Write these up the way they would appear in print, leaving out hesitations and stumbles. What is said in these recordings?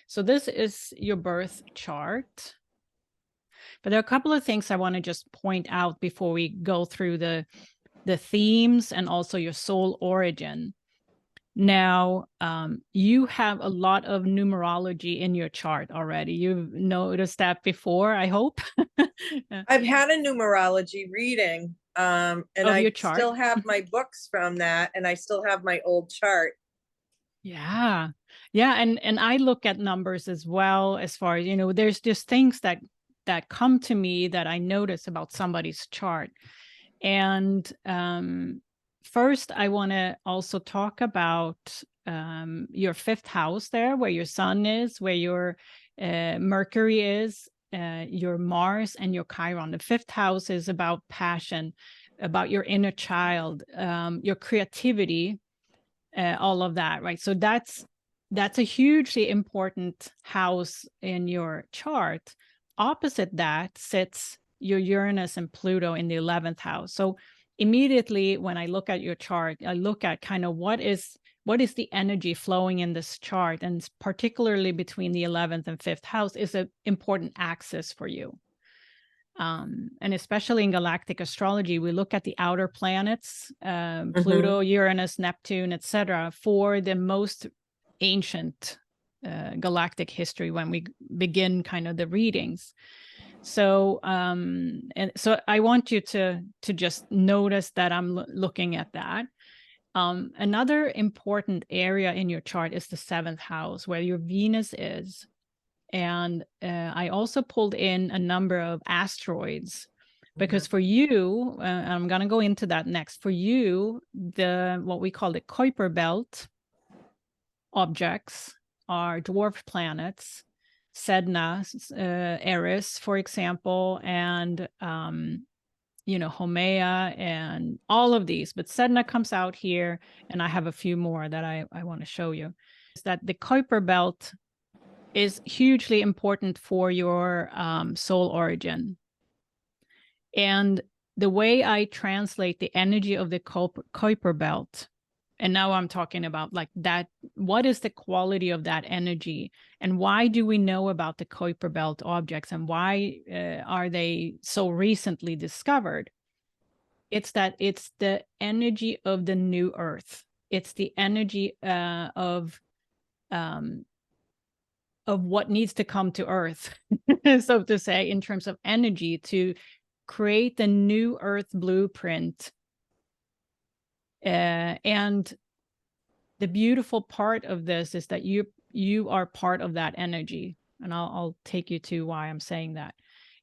So this is your birth chart. But there are a couple of things I want to just point out before we go through the themes and also your soul origin. Now, you have a lot of numerology in your chart already. You've noticed that before, I hope. I've had a numerology reading, and Of your I chart. still have my books from that, and I still have my old chart. Yeah. Yeah. And I look at numbers as well, as far as, there's just things that come to me that I notice about somebody's chart. And first, I want to also talk about your fifth house there, where your sun is, where your Mercury is, your Mars, and your Chiron. The fifth house is about passion, about your inner child, your creativity, all of that, right? So that's a hugely important house in your chart. Opposite that sits your Uranus and Pluto in the 11th house. So immediately when I look at your chart, I look at kind of what is the energy flowing in this chart, and particularly between the 11th and 5th house is an important axis for you. And especially in galactic astrology, we look at the outer planets, Pluto, Uranus, Neptune, etc., for the most ancient galactic history when we begin kind of the readings. So, and so I want you to just notice that I'm looking at that. Another important area in your chart is the 7th house, where your Venus is. And I also pulled in a number of asteroids, because for you, I'm going to go into that next. For you, what we call the Kuiper Belt objects are dwarf planets, Sedna, Eris, for example, and Haumea, and all of these. But Sedna comes out here, and I have a few more that I want to show you. Is that the Kuiper Belt is hugely important for your soul origin. And the way I translate the energy of the Kuiper Belt, and now I'm talking about like that, what is the quality of that energy, and why do we know about the Kuiper Belt objects, and why are they so recently discovered? It's that it's the energy of the new Earth. It's the energy of what needs to come to Earth, so to say, in terms of energy to create the new Earth blueprint. And the beautiful part of this is that you are part of that energy. And I'll take you to why I'm saying that.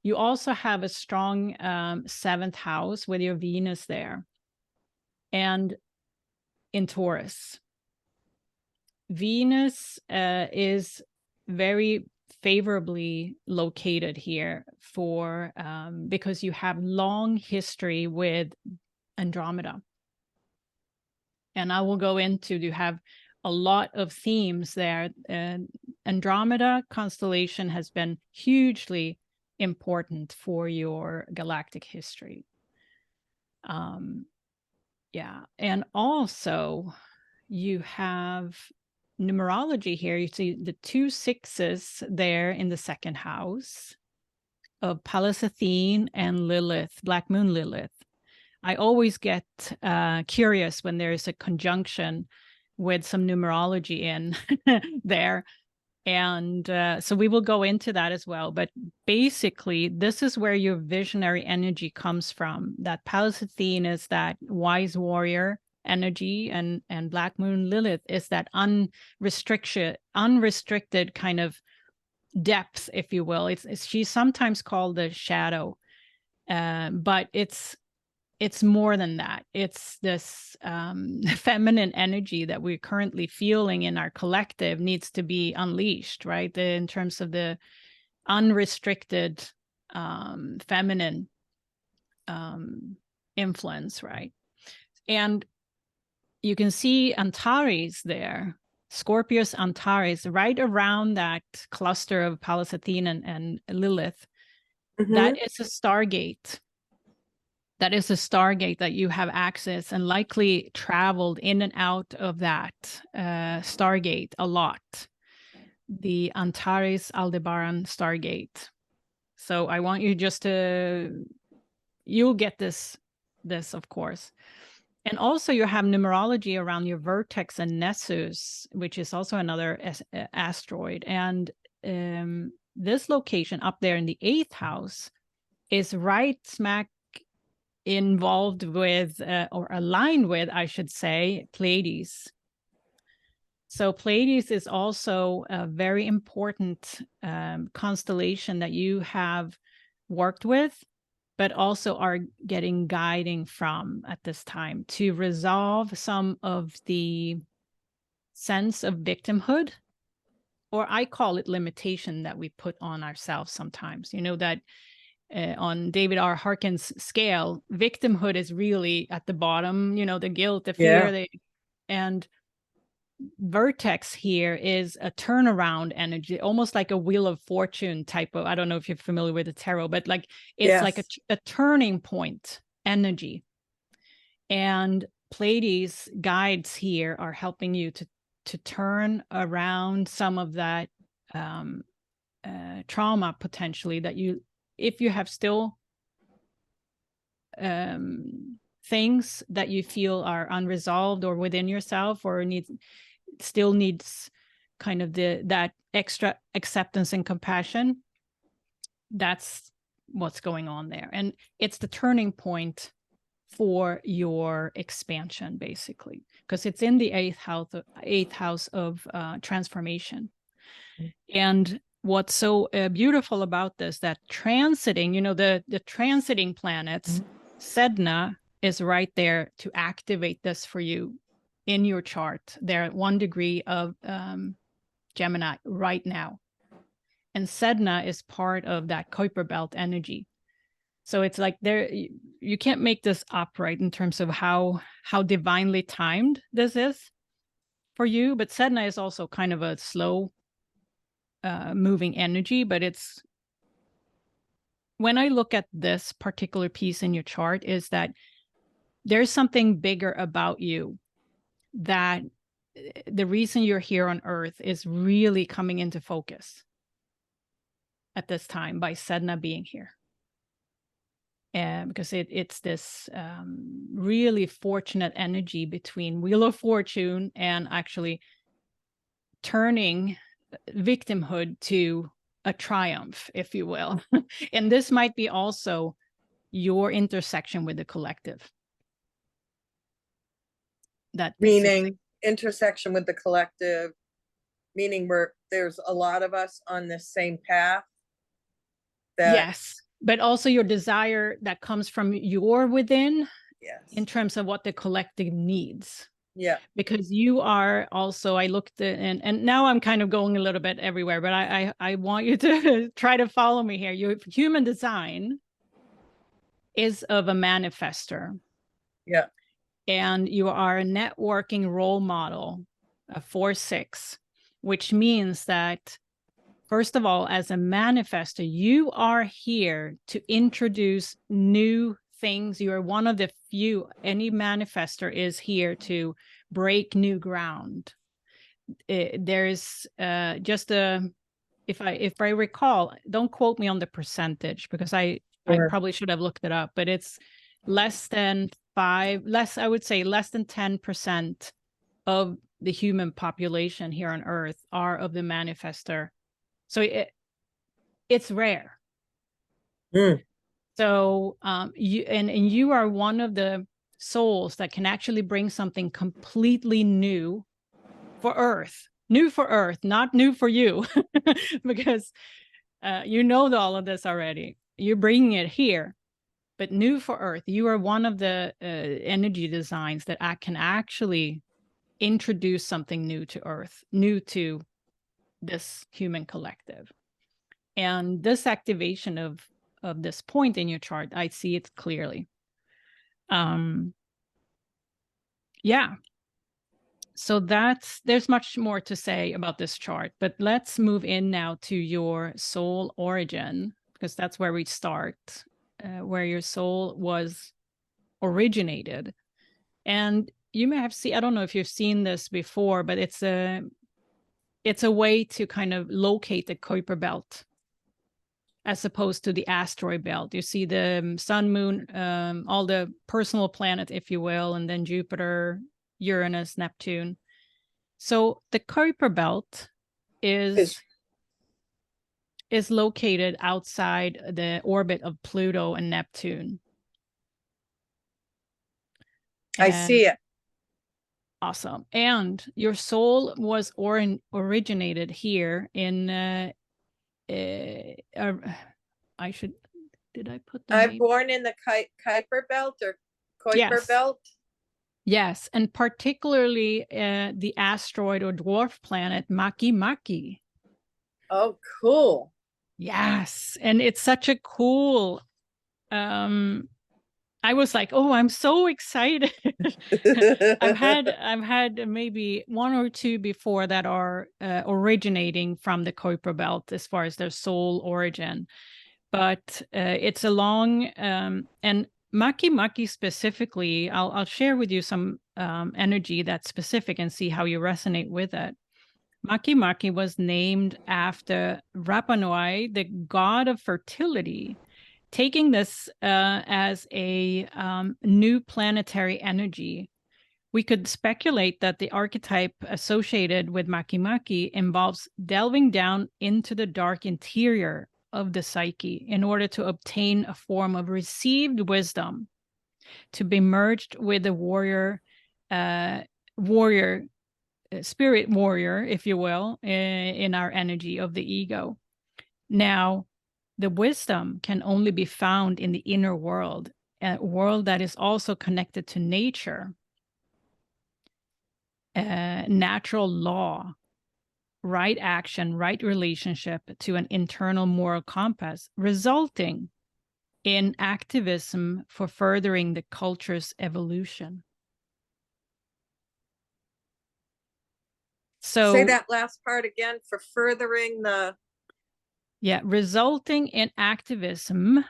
You also have a strong 7th house with your Venus there. And in Taurus. Venus is very favorably located here for because you have long history with Andromeda. And I will go into, you have a lot of themes there. Andromeda constellation has been hugely important for your galactic history. Yeah, and also you have numerology here. You see the 2 6s there in the 2nd house of Pallas Athene and Lilith, Black Moon Lilith. I always get curious when there's a conjunction with some numerology in there. And so we will go into that as well. But basically, this is where your visionary energy comes from. That Pallas Athene is that wise warrior energy, and Black Moon Lilith is that unrestricted kind of depth, if you will. She's sometimes called the shadow, but it's more than that. It's this feminine energy that we're currently feeling in our collective needs to be unleashed, right? In terms of the unrestricted feminine influence, right? And you can see Antares there, Scorpius Antares, right around that cluster of Pallas Athene and Lilith. That is a Stargate. That is a Stargate that you have access and likely traveled in and out of that Stargate a lot. the Antares Aldebaran Stargate. So I want you just to, you'll get this of course. And also you have numerology around your vertex and Nessus, which is also another asteroid. And this location up there in the 8th house is right smack involved with, or aligned with, I should say, Pleiades. So Pleiades is also a very important constellation that you have worked with, but also are getting guiding from at this time to resolve some of the sense of victimhood, or I call it limitation, that we put on ourselves sometimes. You know, that on David R. Harkin's scale, victimhood is really at the bottom, you know, the guilt, the fear, and vertex here is a turnaround energy, almost like a wheel of fortune type of, I don't know if you're familiar with the tarot, but like it's like a turning point energy. And Pleiades guides here are helping you to turn around some of that trauma potentially that you, if you have still things that you feel are unresolved or within yourself, or still needs kind of that extra acceptance and compassion, that's what's going on there. And it's the turning point for your expansion, basically, because it's in the 8th house of transformation. And what's so beautiful about this, that transiting, you know, the transiting planets, Sedna is right there to activate this for you in your chart. They're at 1 degree of Gemini right now. And Sedna is part of that Kuiper Belt energy. So it's like there, you can't make this up, right, in terms of how divinely timed this is for you. But Sedna is also kind of a slow moving energy, but it's, when I look at this particular piece in your chart, is that there's something bigger about you, that the reason you're here on Earth is really coming into focus at this time by Sedna being here. Because it's this really fortunate energy between Wheel of Fortune and actually turning victimhood to a triumph, if you will. And this might be also your intersection with the collective. That meaning intersection with the collective, meaning there's a lot of us on this same path. Yes, but also your desire that comes from your within, in terms of what the collective needs. Yeah, because you are also, I looked at, and now I'm kind of going a little bit everywhere, but I want you to try to follow me here. Your human design is of a manifestor. Yeah. And you are a networking role model, a 4-6, which means that, first of all, as a manifestor, you are here to introduce new things. You are one of the few, any manifestor is here to break new ground. There's just if I recall, don't quote me on the percentage, because I probably should have looked it up, but it's less than 10% of the human population here on Earth are of the manifestor. So it's rare. So you are one of the souls that can actually bring something completely new for Earth. New for Earth, not new for you, because you know all of this already. You're bringing it here, but new for Earth. You are one of the energy designs that can actually introduce something new to Earth, new to this human collective. And this activation of this point in your chart, I see it clearly. Yeah. So there's much more to say about this chart, but let's move in now to your soul origin, because that's where we start, where your soul was originated. And you may have seen, I don't know if you've seen this before, but it's it's a way to kind of locate the Kuiper Belt as opposed to the asteroid belt. You see the sun, moon, all the personal planets, if you will, and then Jupiter, Uranus, Neptune. So the Kuiper Belt is located outside the orbit of Pluto and Neptune. I see it. Awesome. And your soul was originated here in I should, did I put the I'm name? born in the Kuiper Belt or Kuiper Belt. Yes, and particularly the asteroid or dwarf planet Makemake. Oh, cool. Yes, and it's such a cool I was like, oh, I'm so excited. I've had maybe one or two before that are originating from the Kuiper Belt as far as their soul origin, but it's a long and Makemake specifically. I'll share with you some energy that's specific and see how you resonate with it. Makemake was named after Rapa Nui, the god of fertility, taking this as a new planetary energy. We could speculate that the archetype associated with Makemake involves delving down into the dark interior of the psyche in order to obtain a form of received wisdom, to be merged with the spirit warrior, if you will, in our energy of the ego. Now, the wisdom can only be found in the inner world, a world that is also connected to nature, natural law, right action, right relationship to an internal moral compass, resulting in activism for furthering the culture's evolution. So say that last part again, for furthering the... Yeah, resulting in activism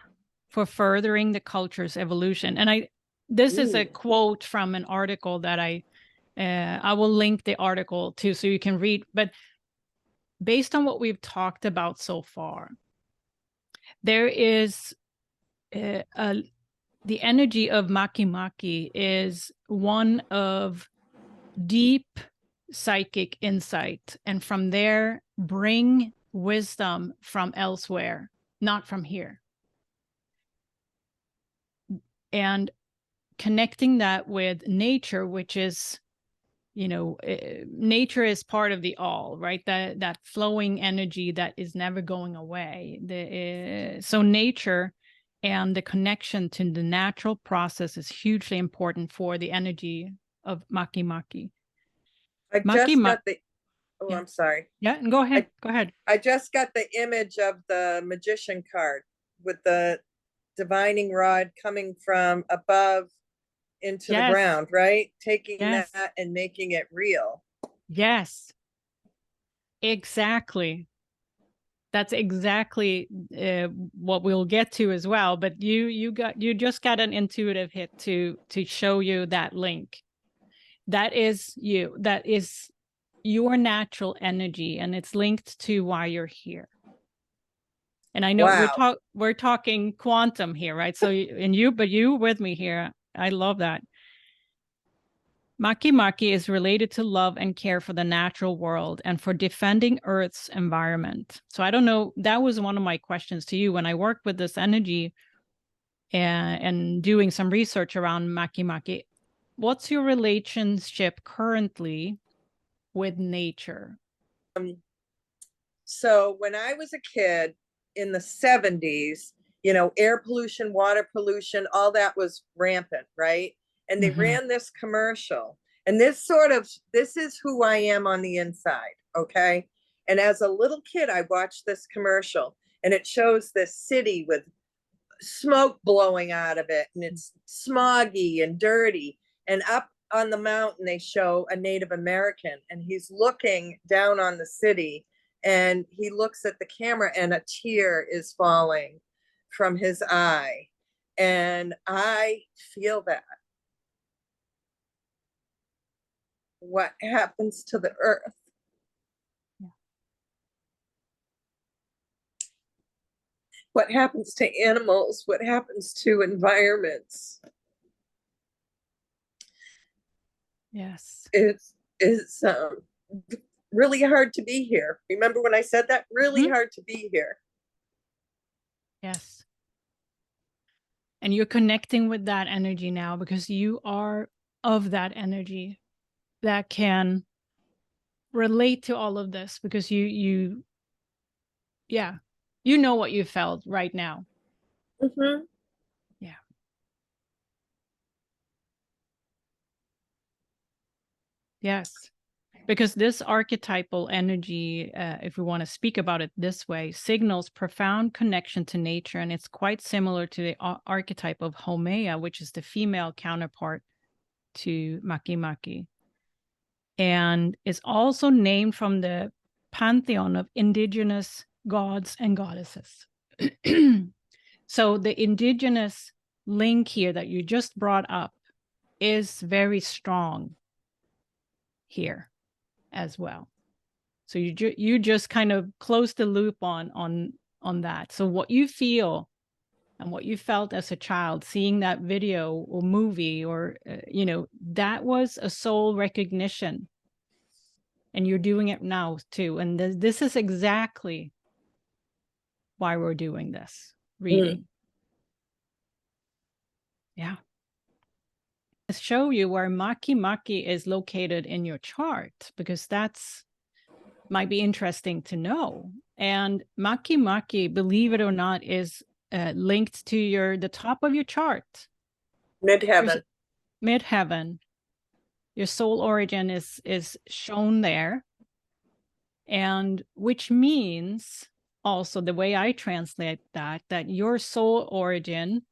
for furthering the culture's evolution. And this is a quote from an article that I will link the article to so you can read. But based on what we've talked about so far, there is the energy of Makemake is one of deep psychic insight, and from there bring wisdom from elsewhere, not from here. And connecting that with nature, which is, nature is part of the all, right? That flowing energy that is never going away. So nature and the connection to the natural process is hugely important for the energy of Makemake. I just got the... Oh, yeah. I'm sorry. Yeah, go ahead. Go ahead. I just got the image of the magician card with the divining rod coming from above into the ground, right? Taking that and making it real. Yes, exactly. That's exactly what we'll get to as well. But you just got an intuitive hit to show you that link. That is you. That is your natural energy, and it's linked to why you're here. And I know we're talking quantum here, right? So you with me here. I love that. Makemake is related to love and care for the natural world and for defending Earth's environment. So I don't know, that was one of my questions to you when I worked with this energy and doing some research around Makemake. What's your relationship currently with nature? So when I was a kid in the 70s, air pollution, water pollution, all that was rampant, right? And they ran this commercial, and this is who I am on the inside, okay? And as a little kid, I watched this commercial, and it shows this city with smoke blowing out of it, and it's smoggy and dirty. And up on the mountain, they show a Native American, and he's looking down on the city, and he looks at the camera, and a tear is falling from his eye. And I feel that. What happens to the earth what happens to animals, what happens to environments. Yes. It's really hard to be here. Remember when I said that? Really hard to be here. Yes. And you're connecting with that energy now because you are of that energy that can relate to all of this, because you know what you felt right now. Mm-hmm. Yeah. Yes. Because this archetypal energy, if we want to speak about it this way, signals profound connection to nature. And it's quite similar to the archetype of Haumea, which is the female counterpart to Makemake. And is also named from the pantheon of indigenous gods and goddesses. So the indigenous link here that you just brought up is very strong here as well. So you just kind of close the loop on that. So what you feel and what you felt as a child, seeing that video or movie, or that was a soul recognition, and you're doing it now too. And this is exactly why we're doing this reading. Yeah. Show you where Makemake is located in your chart, because that's might be interesting to know. And Makemake, believe it or not, is linked to the top of your chart. Midheaven. Midheaven. Your soul origin is shown there. And which means also, the way I translate that your soul origin,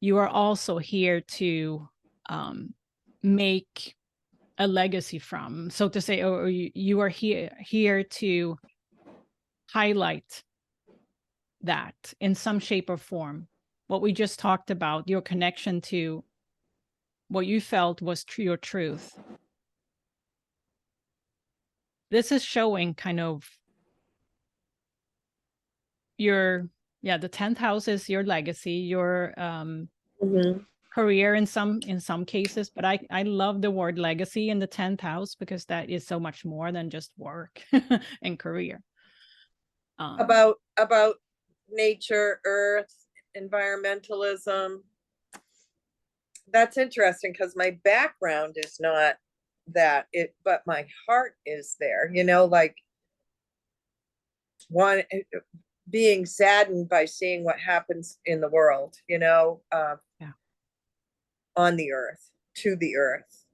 you are also here to make a legacy from, so to say, or you are here to highlight that in some shape or form. What we just talked about, your connection to what you felt was your truth. This is showing kind of the 10th house is your legacy, your career in some cases, but I love the word legacy in the 10th house, because that is so much more than just work and career. About nature, earth, environmentalism. That's interesting, because my background is not that, but my heart is there, like being saddened by seeing what happens in the world, on the earth, to the earth.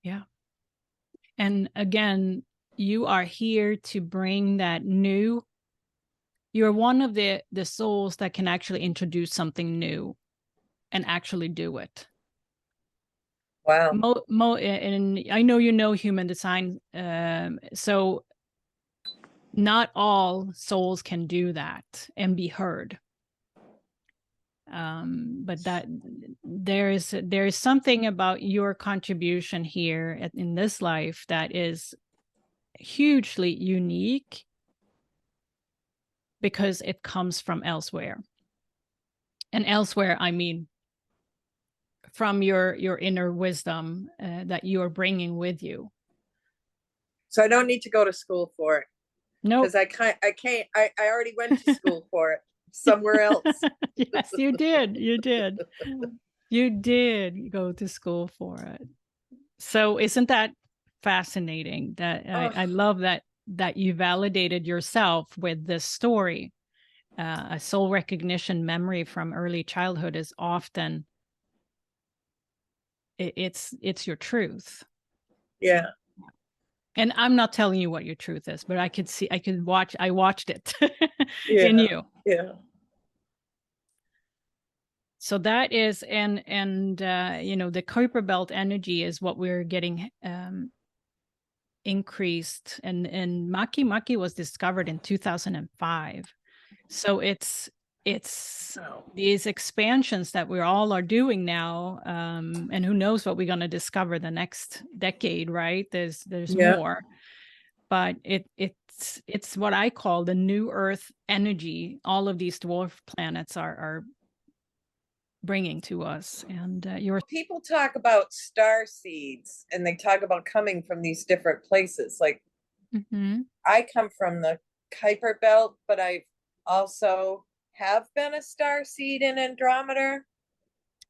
Yeah. And again, you are here to bring that new. You're one of the souls that can actually introduce something new and actually do it. Wow. And I know human design, so not all souls can do that and be heard. But that there is something about your contribution here in this life that is hugely unique, because it comes from elsewhere. And elsewhere, I mean from your inner wisdom that you are bringing with you. So I don't need to go to school for it. No, because I already went to school for it somewhere else. Yes, you did. You did go to school for it. So isn't that fascinating? That I love that you validated yourself with this story. A soul recognition memory from early childhood is often it's your truth. Yeah. And I'm not telling you what your truth is, but I watched it in you. Yeah. So that is, and the Kuiper Belt energy is what we're getting increased. And Makemake was discovered in 2005. So it's these expansions that we all are doing now, and who knows what we're going to discover the next decade, right? There's more. but it's what I call the new Earth energy. All of these dwarf planets are bringing to us. And your people talk about star seeds, and they talk about coming from these different places. Like I come from the Kuiper Belt, but I also have been a star seed in Andromeda.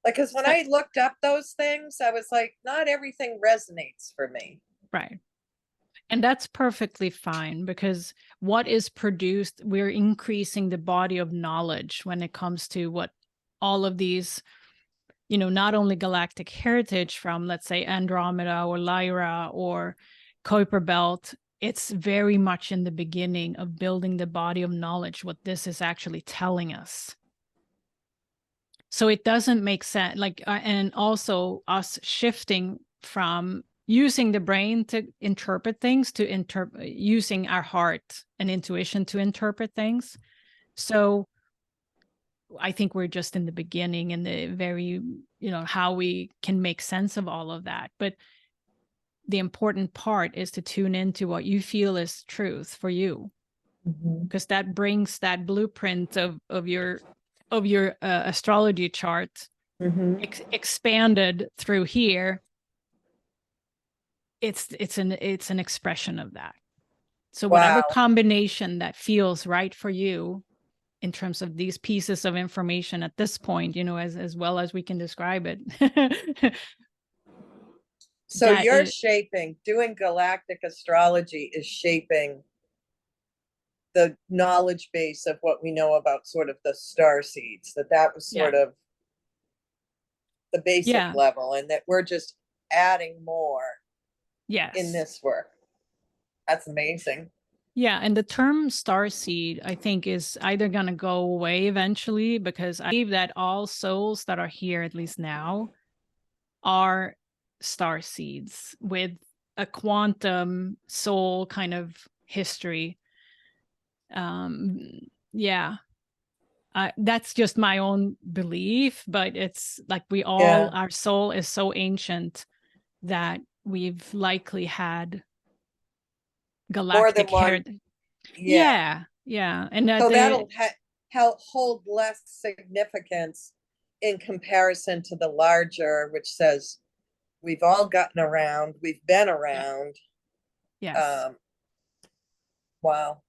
Like, because when I looked up those things, I was like, not everything resonates for me. Right. And that's perfectly fine, because what is produced, we're increasing the body of knowledge when it comes to what all of these, you know, not only galactic heritage from, let's say, Andromeda or Lyra or Kuiper Belt. It's very much in the beginning of building the body of knowledge, what this is actually telling us. So it doesn't make sense, like, and also us shifting from using the brain to interpret things to using our heart and intuition to interpret things. So I think we're just in the beginning, in the very, you know, how we can make sense of all of that. But the important part is to tune into what you feel is truth for you, because that brings that blueprint of your astrology chart expanded through here. It's an expression of that. So whatever combination that feels right for you in terms of these pieces of information at this point, you know, as well as we can describe it. So you're doing galactic astrology is shaping the knowledge base of what we know about sort of the star seeds, that was sort of the basic level, and that we're just adding more in this work. That's amazing. Yeah, and the term starseed, I think, is either going to go away eventually, because I believe that all souls that are here, at least now, are starseeds with a quantum soul kind of history. Yeah, that's just my own belief, but it's like our soul is so ancient that we've likely had galactic heritage. Yeah. And so that'll hold less significance in comparison to the larger, which says we've all gotten around, we've been around. Yes. Wow.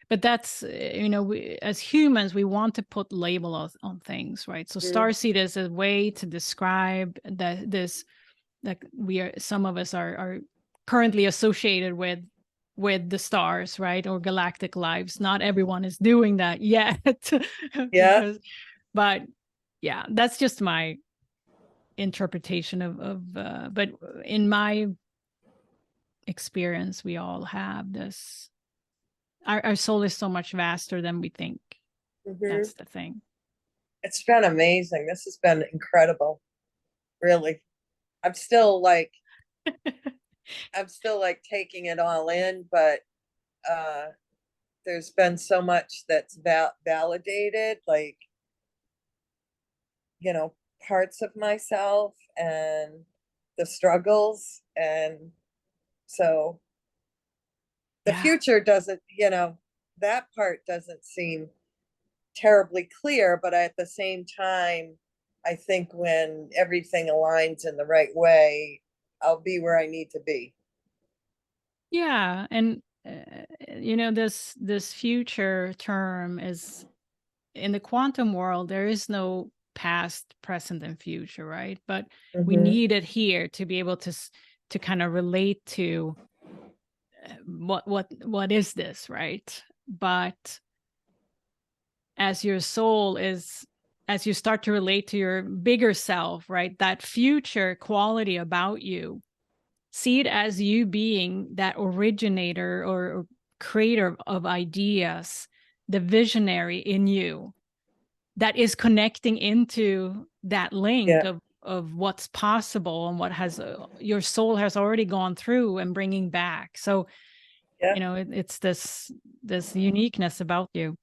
But that's, you know, we, as humans, we want to put labels on things, right? So starseed is a way to describe that some of us are currently associated with the stars, right? Or galactic lives. Not everyone is doing that yet. But yeah, that's just my interpretation of but in my experience, we all have this. Our soul is so much vaster than we think. That's the thing. It's been amazing. This has been incredible. Really. I'm still like taking it all in, but there's been so much that's validated, like, you know, parts of myself and the struggles. And so the future doesn't, you know, that part doesn't seem terribly clear, but at the same time, I think when everything aligns in the right way, I'll be where I need to be. Yeah, and you know, this future term is, in the quantum world, there is no past, present, and future, right? But we need it here to be able to kind of relate to what is this, right? But as your soul is, as you start to relate to your bigger self, right, that future quality about you, see it as you being that originator or creator of ideas, the visionary in you that is connecting into that link of what's possible and what has your soul has already gone through and bringing back. So you know, it's this uniqueness about you.